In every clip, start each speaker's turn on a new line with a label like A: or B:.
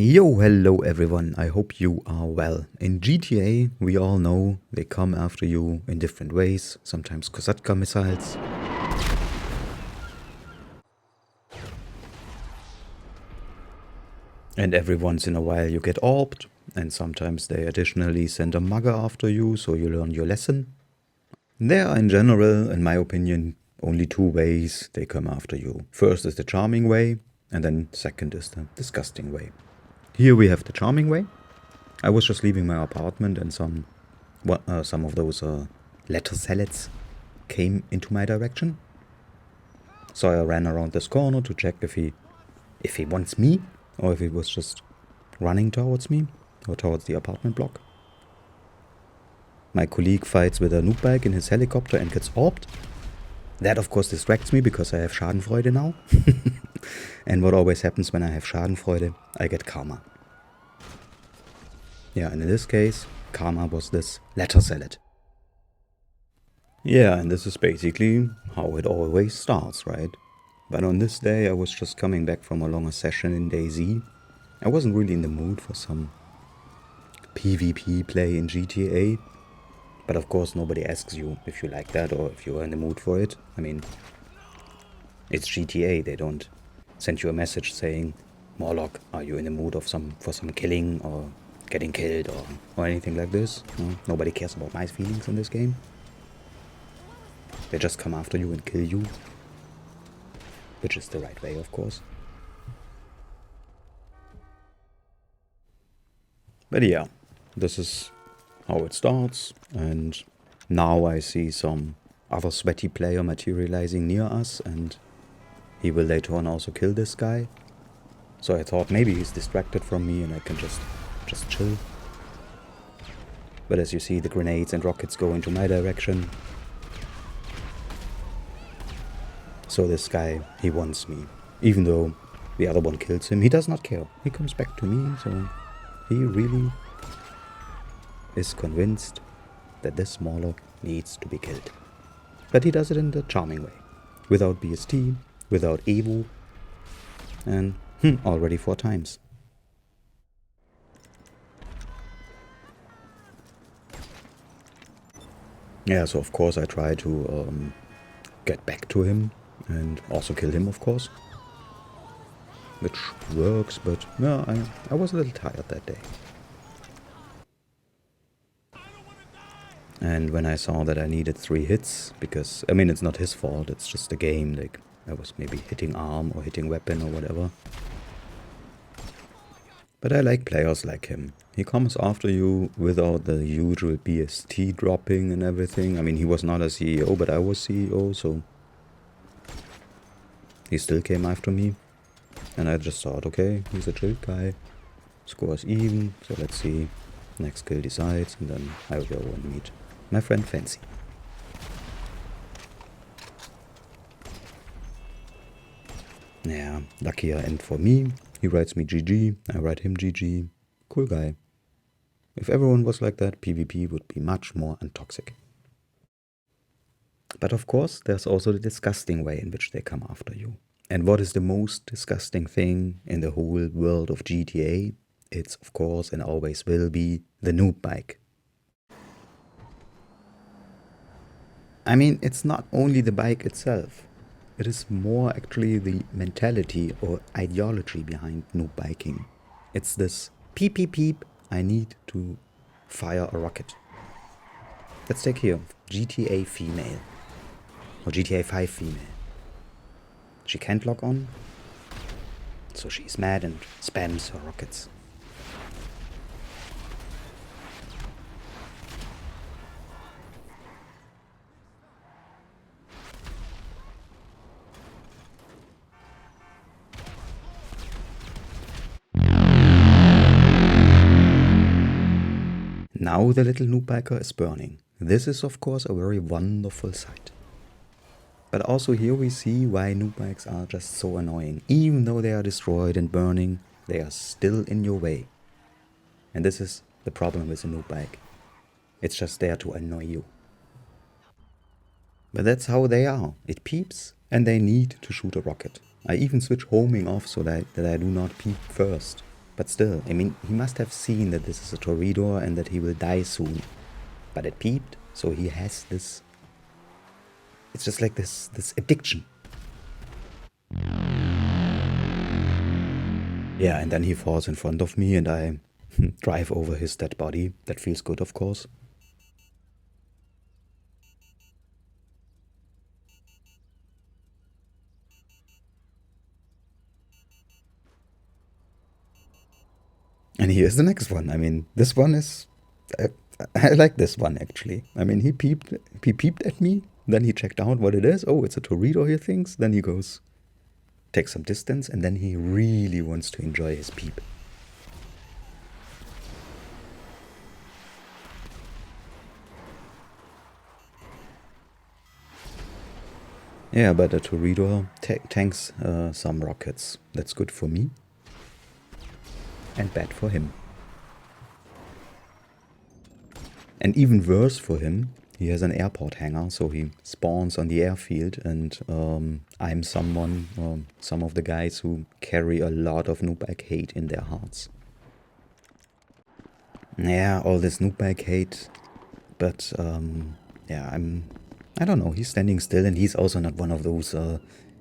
A: Yo, hello everyone, I hope you are well. In GTA, we all know they come after you in different ways, sometimes Kosatkas missiles. And every once in a while you get orbed, and sometimes they additionally send a mugger after you, so you learn your lesson. There are in general, in my opinion, only two ways they come after you. First is the charming way, and then second is the disgusting way. Here we have the charming way. I was just leaving my apartment and some of those letter salads came into my direction. So I ran around this corner to check if he wants me or if he was just running towards me or towards the apartment block. My colleague fights with a Noobbike in his helicopter and gets orbed. That of course distracts me because I have Schadenfreude now. And what always happens when I have Schadenfreude, I get karma. Yeah, and in this case, karma was this letter salad. Yeah, and this is basically how it always starts, right? But on this day I was just coming back from a longer session in DayZ. I wasn't really in the mood for some PvP play in GTA. But of course nobody asks you if you like that or if you are in the mood for it. I mean, it's GTA, they don't send you a message saying, Morlock, are you in the mood for some killing or getting killed or anything like this? No? Nobody cares about my feelings in this game. They just come after you and kill you. Which is the right way, of course. But yeah, this is how it starts, and now I see some other sweaty player materializing near us, and he will later on also kill this guy. So I thought maybe he's distracted from me and I can just chill. But as you see, the grenades and rockets go into my direction. So this guy, he wants me. Even though the other one kills him, he does not care. He comes back to me, so he really is convinced that this Morlock needs to be killed. But he does it in the charming way. Without BST, without Evo, and already 4 times. Yeah, so of course I try to get back to him and also kill him, of course. Which works, but no, I was a little tired that day. And when I saw that I needed 3 hits, because, I mean, it's not his fault, it's just the game, like, I was maybe hitting arm or hitting weapon or whatever. But I like players like him. He comes after you without the usual BST dropping and everything. I mean, he was not a CEO, but I was CEO, so he still came after me. And I just thought, okay, he's a chill guy. Scores even, so let's see. Next kill decides, and then I will go and meet my friend Fancy. Yeah, luckier end for me. He writes me GG, I write him GG. Cool guy. If everyone was like that, PvP would be much more untoxic. But of course, there's also the disgusting way in which they come after you. And what is the most disgusting thing in the whole world of GTA? It's of course and always will be the Noobbike. I mean, it's not only the bike itself. It is more actually the mentality or ideology behind noobbiking. It's this peeppeeppeep, I need to fire a rocket. Let's take here GTA female or GTA 5 female. She can't log on, so she's mad and spams her rockets. Now the little Noobbiker is burning. This is of course a very wonderful sight. But also here we see why Noobbikes are just so annoying. Even though they are destroyed and burning, they are still in your way. And this is the problem with a Noobbike. It's just there to annoy you. But that's how they are. It peeps and they need to shoot a rocket. I even switch homing off so that I do not peep first. But still, I mean, he must have seen that this is a Toreador and that he will die soon. But it peeped, so he has this... It's just like this addiction. Yeah, and then he falls in front of me and I drive over his dead body. That feels good, of course. And here's the next one. I mean, this one is... I like this one, actually. I mean, he peeped at me, then he checked out what it is. Oh, it's a Toreador, he thinks. Then he goes, takes some distance, and then he really wants to enjoy his peep. Yeah, but a Toreador tanks some rockets. That's good for me. And bad for him. And even worse for him, he has an airport hangar, so he spawns on the airfield, and I'm some of the guys who carry a lot of Noobbike hate in their hearts. Yeah, all this Noobbike hate, but yeah, I don't know, he's standing still, and he's also not one of those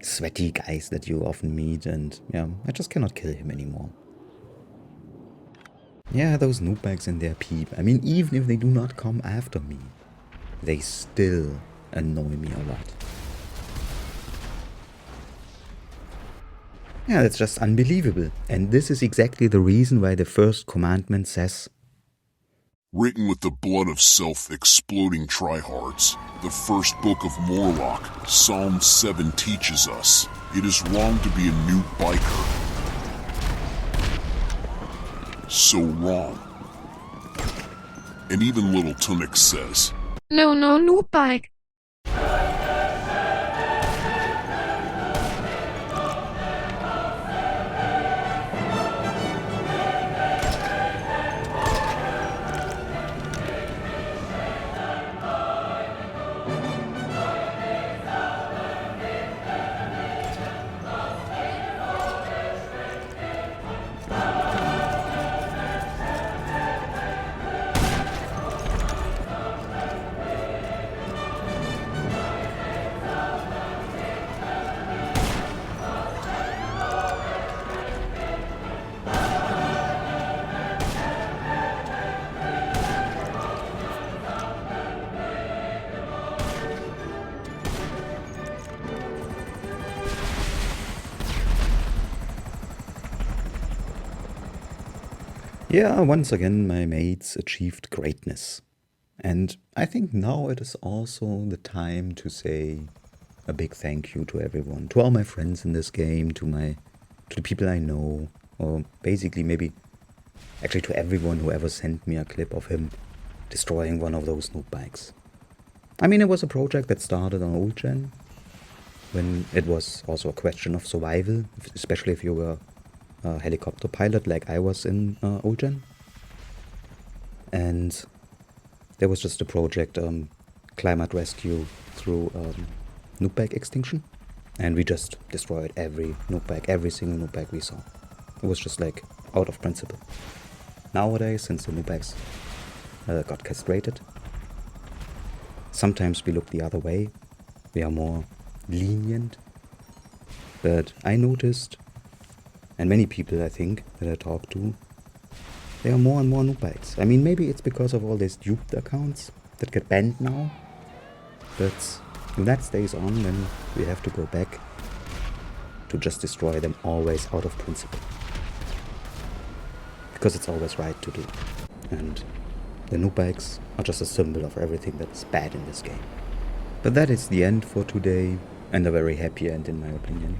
A: sweaty guys that you often meet, and yeah, I just cannot kill him anymore. Yeah, those Noobbikes and their peep. I mean, even if they do not come after me, they still annoy me a lot. Yeah, that's just unbelievable. And this is exactly the reason why the First Commandment says,
B: written with the blood of self-exploding tryhards, the first book of Morlock, Psalm 7 teaches us, it is wrong to be a Noobbiker. So wrong. And even little Tunic says,
C: No, Noobbike.
A: yeah, once again my mates achieved greatness. And I think now it is also the time to say a big thank you to everyone, to all my friends in this game, to the people I know, or basically maybe actually to everyone who ever sent me a clip of him destroying one of those Noobbikes. I mean, it was a project that started on old gen, when it was also a question of survival, especially if you were a helicopter pilot like I was in old gen. And there was just a project, climate rescue through NoobbikeExtinction, and we just destroyed every single Noobbike we saw. It was just like out of principle. Nowadays, since the Noobbikes got castrated, sometimes we look the other way. We are more lenient. But I noticed, and many people I think that I talk to, there are more and more Noobbikes. I mean, maybe it's because of all these duped accounts that get banned now. But if that stays on, then we have to go back to just destroy them always out of principle. Because it's always right to do. And the Noobbikes are just a symbol of everything that's bad in this game. But that is the end for today, and a very happy end in my opinion.